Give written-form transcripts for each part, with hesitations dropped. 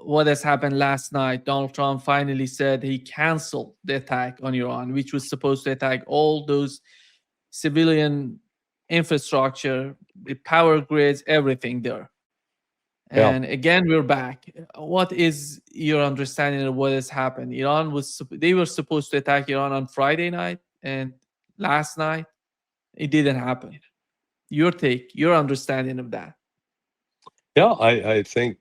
what has happened last night. Donald Trump finally said he canceled the attack on Iran, which was supposed to attack all those civilian infrastructure, the power grids, everything there. Yeah. And again, we're back. What is your understanding of what has happened? They were supposed to attack Iran on Friday night, and last night it didn't happen. Your take, your understanding of that. Yeah, I think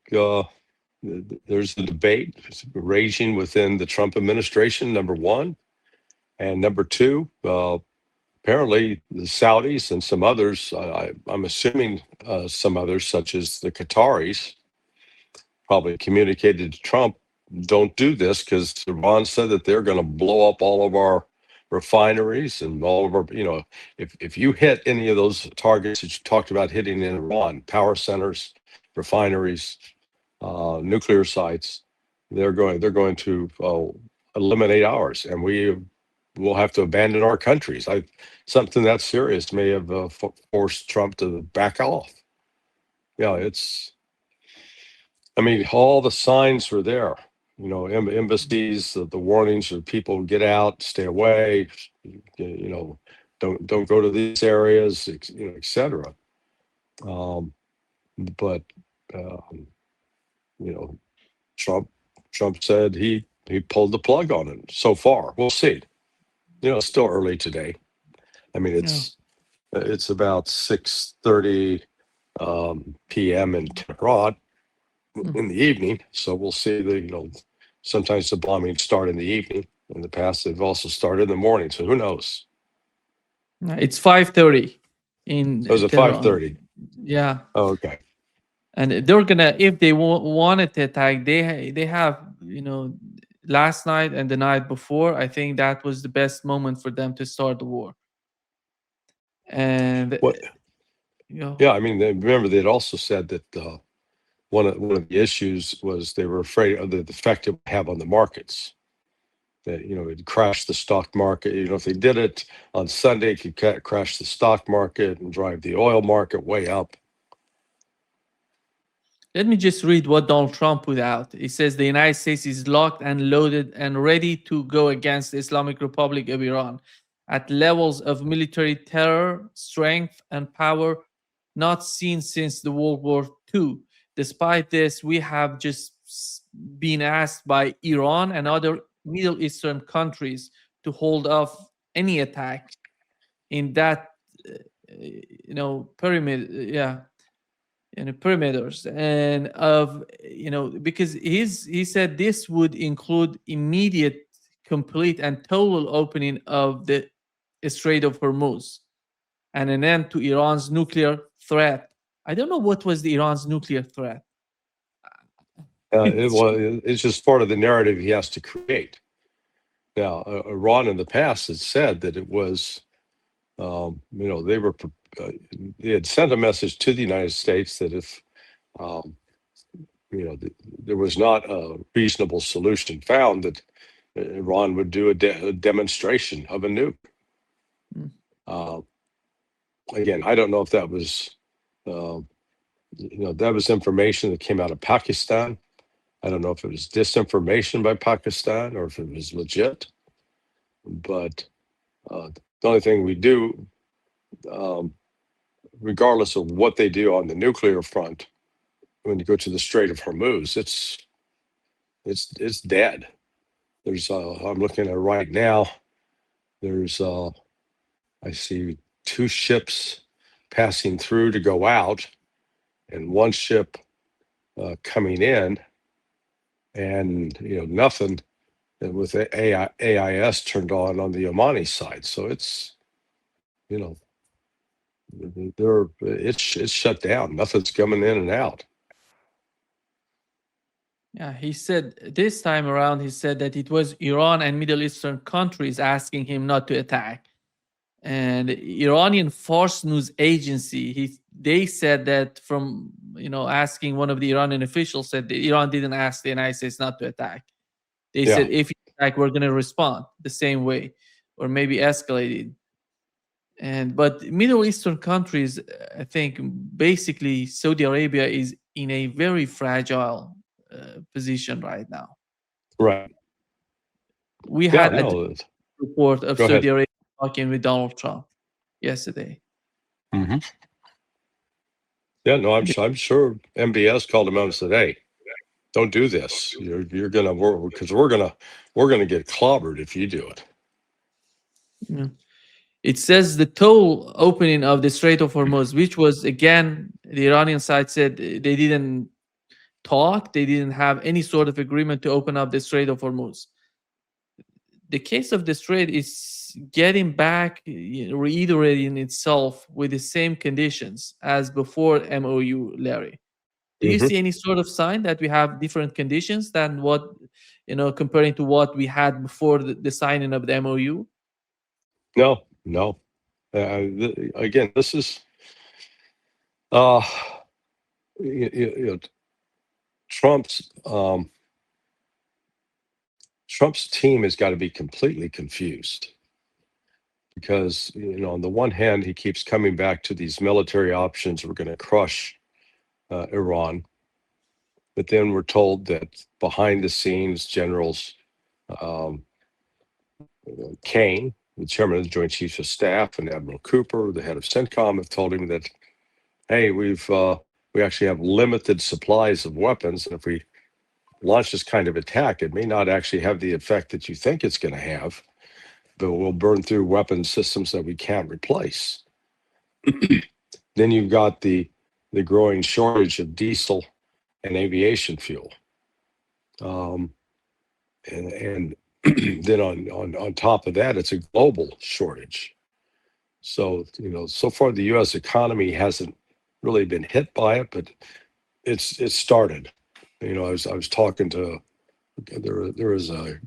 there's a debate raging within the Trump administration, number one. And number two, apparently the Saudis and some others, I'm assuming some others, such as the Qataris, probably communicated to Trump, don't do this, because Iran said that they're going to blow up all of our refineries and all of our, if you hit any of those targets that you talked about hitting in Iran, power centers, refineries, nuclear sites, they're going to eliminate ours, and we will have to abandon our countries. Something that serious may have forced Trump to back off. Yeah, I mean, all the signs were there. Embassies, the warnings of people get out, stay away, don't go to these areas, et cetera. But you know, Trump said he pulled the plug on it. So far, we'll see. It's still early today. I mean, Yeah. it's about 6:30 p.m. in Tehran in the evening. So we'll see. Sometimes the bombings start in the evening. In the past, they've also started in the morning. So who knows? It's 5:30 in It was at Tehran. 5:30. Yeah, Oh, okay. and they're gonna, if they wanted to attack, they have, last night and the night before. I think that was the best moment for them to start the war. And What? Yeah, I mean, remember they'd also said that one of the issues was they were afraid of the effect it would have on the markets. That it'd crash the stock market. If they did it on Sunday, it could crash the stock market and drive the oil market way up. let me just read what Donald Trump put out. He says the United States is locked and loaded and ready to go against the Islamic Republic of Iran at levels of military terror, strength, and power not seen since the World War II. Despite this, we have just been asked by Iran and other Middle Eastern countries to hold off any attack in that, pyramid. Yeah, in the perimeters, and of because he said this would include immediate, complete, and total opening of the Strait of Hormuz and an end to Iran's nuclear threat. I don't know what was the Iran's nuclear threat. It's just part of the narrative he has to create. Now, Iran in the past has said that it was, they had sent a message to the United States that if, there was not a reasonable solution found, that Iran would do a demonstration of a nuke. Mm. Again, I don't know if that was, that was information that came out of Pakistan. I don't know if it was disinformation by Pakistan or if it was legit. But the only thing we do, regardless of what they do on the nuclear front, when you go to the Strait of Hormuz, it's dead. There's I'm looking at it right now. There's I see 2 ships passing through to go out, and 1 ship coming in, and nothing with the AIS turned on the Omani side. So it's it's shut down. Nothing's coming in and out. Yeah, he said this time around, he said that it was Iran and Middle Eastern countries asking him not to attack. And the Iranian Fars News Agency, they said that from asking one of the Iranian officials, said that Iran didn't ask the United States not to attack. They said if you attack, we're going to respond the same way, or maybe escalated. But Middle Eastern countries, I think basically Saudi Arabia is in a very fragile position right now. Right. We Yeah. had a No. report of Go ahead. Saudi Arabia talking with Donald Trump yesterday. Hmm. Yeah. No. I'm sure MBS called him out and said, "Hey, don't do this. You're gonna work because we're gonna get clobbered if you do it." Yeah. It says the total opening of the Strait of Hormuz, which was again the Iranian side said they didn't talk, they didn't have any sort of agreement to open up the Strait of Hormuz. The case of the Strait is getting back, reiterating itself with the same conditions as before MOU, Larry. Do you Hmm. see any sort of sign that we have different conditions than what, comparing to what we had before the signing of the MOU? No. No. Again, this is uh, you know, Trump's Trump's team has got to be completely confused because on the one hand he keeps coming back to these military options. We're going to crush Iran, but then we're told that behind the scenes, generals um, Kane, the chairman of the Joint Chiefs of Staff, and Admiral Cooper, the head of CENTCOM, have told him that, hey, we actually have limited supplies of weapons, and if we launch this kind of attack, it may not actually have the effect that you think it's going to have, but we'll burn through weapon systems that we can't replace. Then you've got the growing shortage of diesel and aviation fuel, and then on top of that, it's a global shortage. So so far the U.S. economy hasn't really been hit by it, but it's started. I was talking to there was a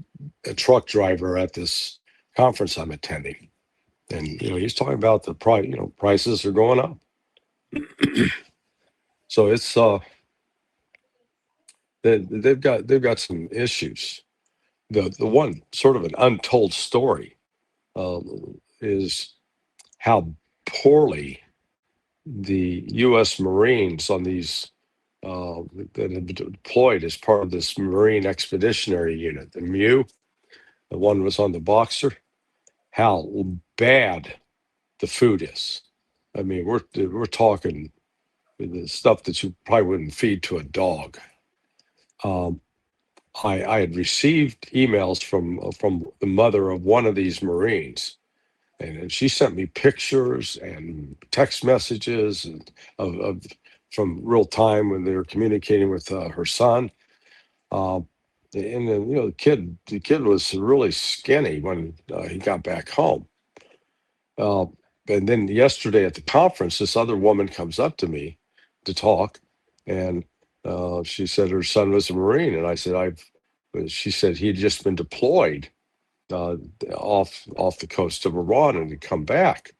truck driver at this conference I'm attending, and he's talking about the price. Prices are going up. So it's they've got some issues. The one sort of an untold story is how poorly the U.S. Marines on these that have been deployed as part of this Marine Expeditionary Unit, the MEU, the one was on the Boxer, how bad the food is. I mean, we're talking the stuff that you probably wouldn't feed to a dog. I had received emails from the mother of one of these Marines, and she sent me pictures and text messages and of from real time when they were communicating with her son. And then the kid was really skinny when he got back home. Uh, and then yesterday at the conference, this other woman comes up to me to talk, and she said her son was a Marine, and I said She said he'd just been deployed uh, off the coast of Iran and had come back.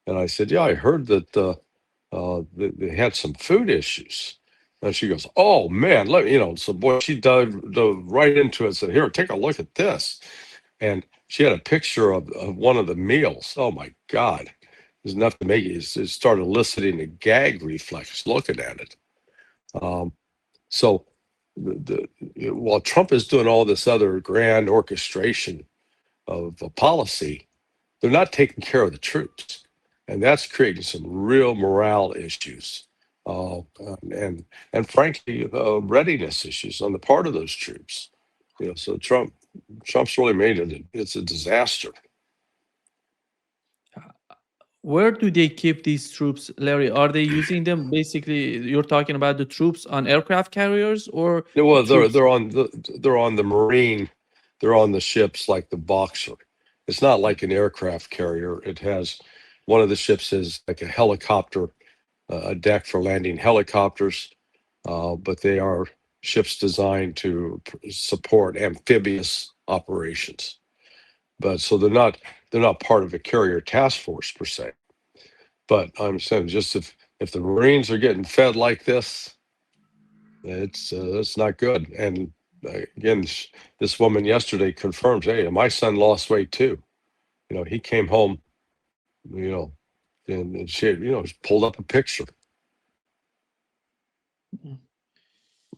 And I said, yeah, I heard that they had some food issues. And she goes, oh man, so boy, she dove right into it and said, here, take a look at this. And she had a picture of one of the meals. Oh my God. There's enough to make it start eliciting a gag reflex looking at it. So while Trump is doing all this other grand orchestration of a policy, they're not taking care of the troops, and that's creating some real morale issues, and frankly, readiness issues on the part of those troops. So Trump's really made it. It's a disaster. Where do they keep these troops, Larry? Are they using them basically? You're talking about the troops on aircraft carriers or Well, troops? they're on the Marine, they're on the ships like the Boxer. It's not like an aircraft carrier. It has one of the ships is like a helicopter, a deck for landing helicopters, but they are ships designed to support amphibious operations. But so they're not part of a carrier task force per se. But I'm saying just if the Marines are getting fed like this, it's not good. And again, this woman yesterday confirms, hey, my son lost weight too. He came home, you know, and she pulled up a picture.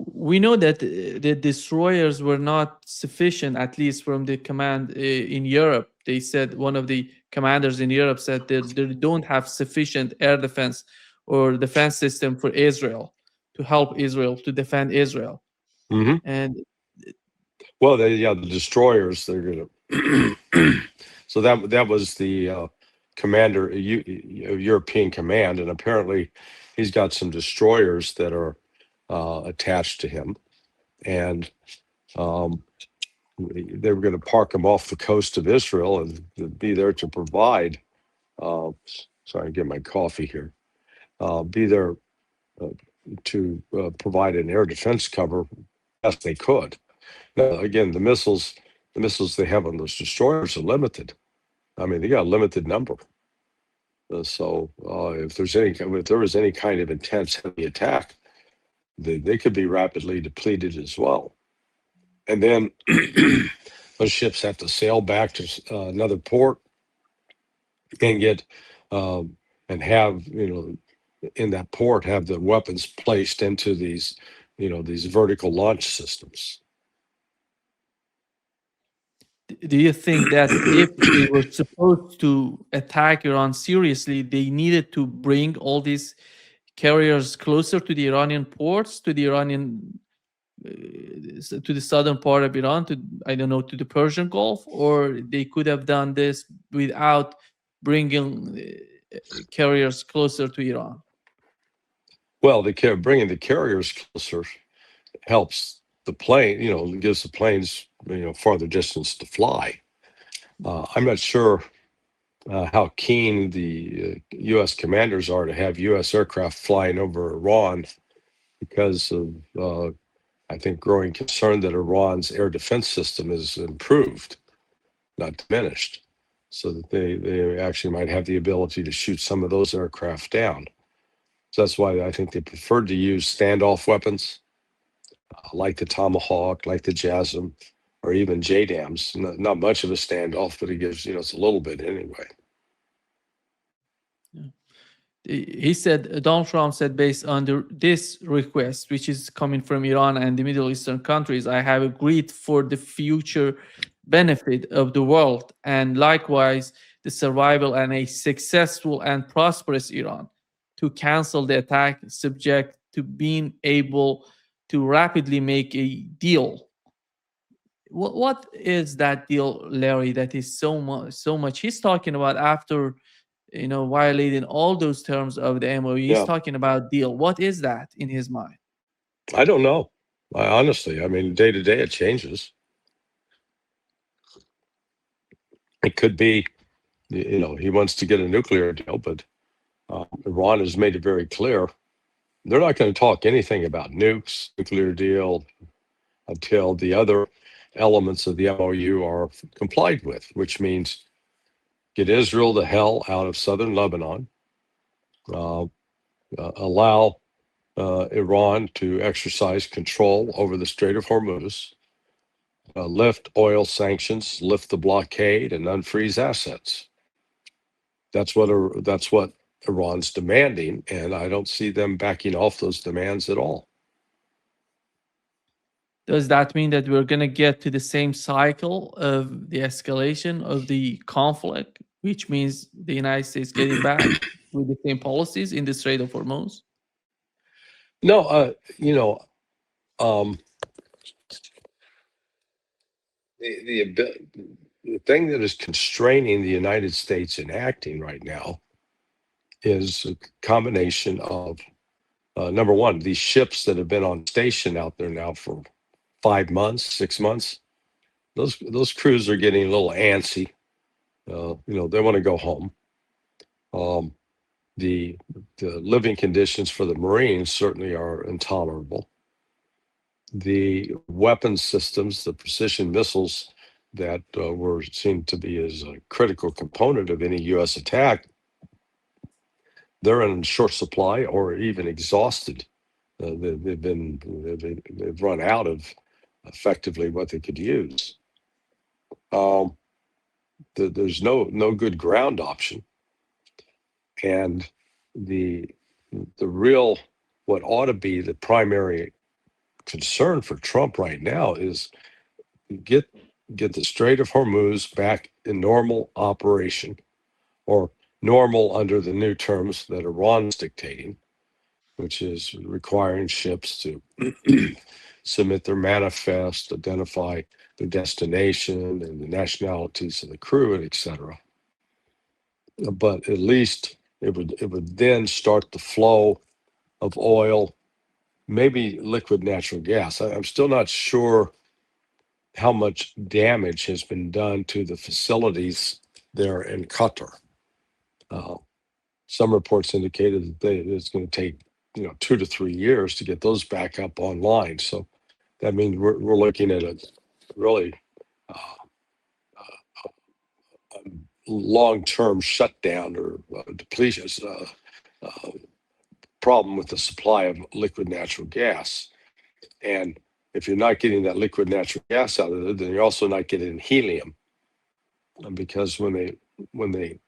we know that the destroyers were not sufficient, at least from the command in Europe. They said, one of the commanders in Europe said that they don't have sufficient air defense or defense system for Israel to help Israel, to defend Israel. Hmm. And Well, the destroyers, they're gonna. So that was the commander, European command, and apparently he's got some destroyers that are attached to him, and um, they were going to park them off the coast of Israel and be there to provide. Uh, sorry, I get my coffee here. Be there to provide an air defense cover best they could. Now, again, the missiles they have on those destroyers are limited. I mean, they got a limited number. So if there was any kind of intense heavy attack, they could be rapidly depleted as well. And then those ships have to sail back to another port and get and have in that port have the weapons placed into these these vertical launch systems. do you think that if they were supposed to attack Iran seriously, they needed to bring all these carriers closer to the Iranian ports, to the Iranian, to the southern part of Iran, to, I don't know, to the Persian Gulf, or they could have done this without bringing carriers closer to Iran? Well, bringing the carriers closer helps the plane, gives the planes, farther distance to fly. I'm not sure how keen the U.S. commanders are to have U.S. aircraft flying over Iran because of, I think, growing concern that Iran's air defense system is improved, not diminished, so that they actually might have the ability to shoot some of those aircraft down. So that's why I think they preferred to use standoff weapons like the Tomahawk, like the JASSM, or even JDAMs. Not much of a standoff, but it gives, it's a little bit anyway. He said, Donald Trump said, based on this request, which is coming from Iran and the Middle Eastern countries, I have agreed for the future benefit of the world and likewise the survival and a successful and prosperous Iran to cancel the attack, subject to being able to rapidly make a deal. What is that deal, Larry, that is so much? He's talking about after violating all those terms of the MOU. He's talking about deal. What is that in his mind? I don't know. Honestly, I mean, day to day it changes. It could be, he wants to get a nuclear deal, but Iran has made it very clear they're not going to talk anything about nukes, nuclear deal, until the other elements of the MOU are complied with, which means get Israel the hell out of southern Lebanon, allow Iran to exercise control over the Strait of Hormuz, lift oil sanctions, lift the blockade, and unfreeze assets. That's what Iran's demanding, and I don't see them backing off those demands at all. Does that mean that we're going to get to the same cycle of the escalation of the conflict, which means the United States getting back with the same policies in the Strait of Hormuz? No, the thing that is constraining the United States in acting right now is a combination of number one, these ships that have been on station out there now for 5 months, 6 months. Those crews are getting a little antsy. They want to go home. The living conditions for the Marines certainly are intolerable. The weapon systems, the precision missiles that were seen to be as a critical component of any U.S. attack, they're in short supply or even exhausted. They've run out of effectively what they could use. There's no good ground option, and the real what ought to be the primary concern for Trump right now is get the Strait of Hormuz back in normal operation, or normal under the new terms that Iran's dictating, which is requiring ships to submit their manifest, identify their destination and the nationalities of the crew, and etc. But at least it would then start the flow of oil, maybe liquid natural gas. I'm still not sure how much damage has been done to the facilities there in Qatar. Some reports indicated that it's going to take 2 to 3 years to get those back up online. So that means we're looking at a really long-term shutdown or depletion problem with the supply of liquid natural gas. And if you're not getting that liquid natural gas out of it, then you're also not getting helium, because when they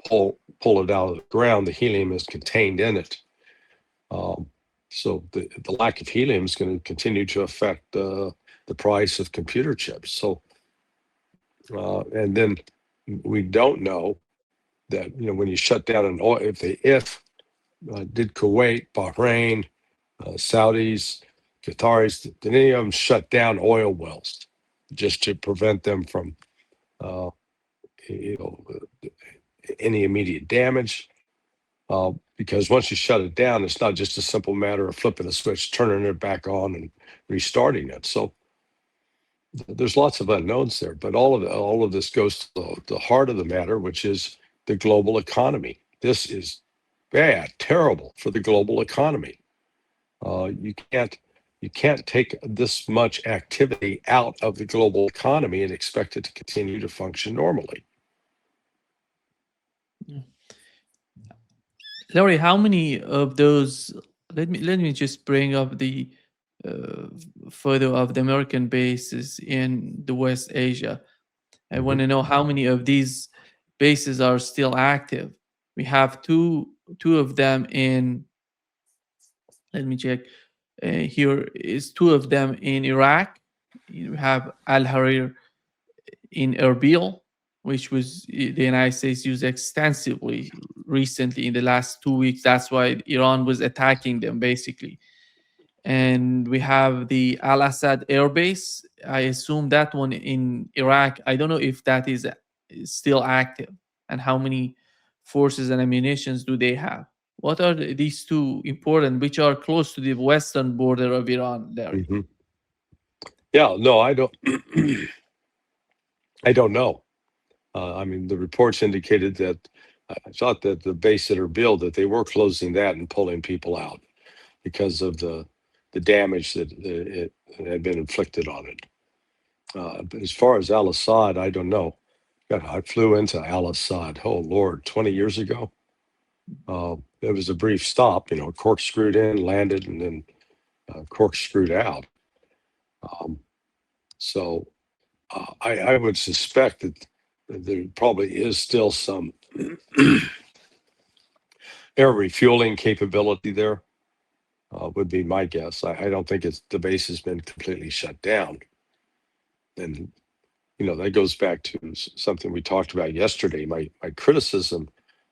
pull it out of the ground, the helium is contained in it. So the lack of helium is going to continue to affect the price of computer chips. So and then we don't know that when you shut down an oil, if did Kuwait, Bahrain, Saudis, Qataris, did any of them shut down oil wells just to prevent them from any immediate damage? Because once you shut it down, it's not just a simple matter of flipping a switch, turning it back on, and restarting it. So there's lots of unknowns there, but all of this goes to the heart of the matter, which is the global economy. This is bad, terrible for the global economy. You can't take this much activity out of the global economy and expect it to continue to function normally. Larry, how many of those? Let me just bring up the photo of the American bases in the West Asia. I want to know how many of these bases are still active. We have two of them in. Let me check. Here is two of them in Iraq. You have Al Harir in Erbil, which was the United States used extensively recently in the last 2 weeks. That's why Iran was attacking them basically. And we have the Al Assad Air Base. I assume that one in Iraq. I don't know if that is still active, and how many forces and ammunitions do they have. What are these two important, which are close to the western border of Iran, Larry? Mm-hmm. Yeah, no, I don't. I don't know. I mean, the reports indicated that I thought that the base at Erbil, that they were closing that and pulling people out because of the damage that it had been inflicted on it. But as far as Al Assad, I don't know. God, I flew into Al Assad, oh Lord, 20 years ago. It was a brief stop, corkscrewed in, landed, and then corkscrewed out. So I would suspect that there probably is still some air refueling capability there, would be my guess. I don't think the base has been completely shut down. And, that goes back to something we talked about yesterday, my criticism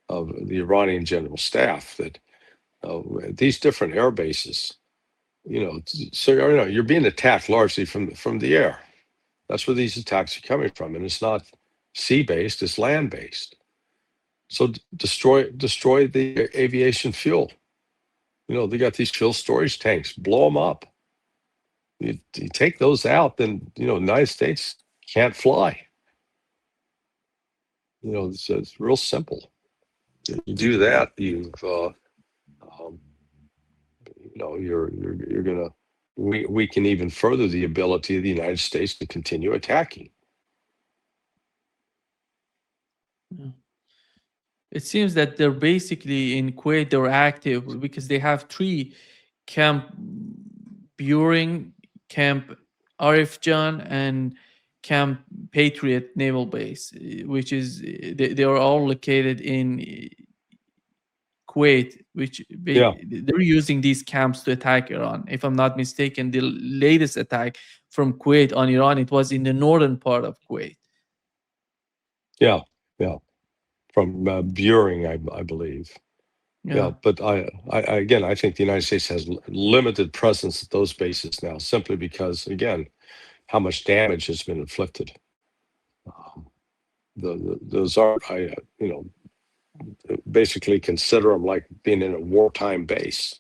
of the Iranian general staff, that these different air bases, so you're being attacked largely from the air. That's where these attacks are coming from, and it's not sea-based; it's land-based. So destroy the aviation fuel. They got these fuel storage tanks. Blow them up. You take those out, then the United States can't fly. It's real simple. You do that, you're gonna weaken even further the ability of the United States to continue attacking. Yeah. It seems that they're basically in Kuwait, they're active because they have three: Camp Buring, Camp Arifjan, and Camp Patriot Naval Base, which is they are all located in Kuwait, which Yeah. they're using these camps to attack Iran. If I'm not mistaken, the latest attack from Kuwait on Iran, it was in the northern part of Kuwait. Yeah. From Buring, I believe. Yeah, but I again, I think the United States has limited presence at those bases now, simply because, again, how much damage has been inflicted. Those are, basically consider them like being in a wartime base.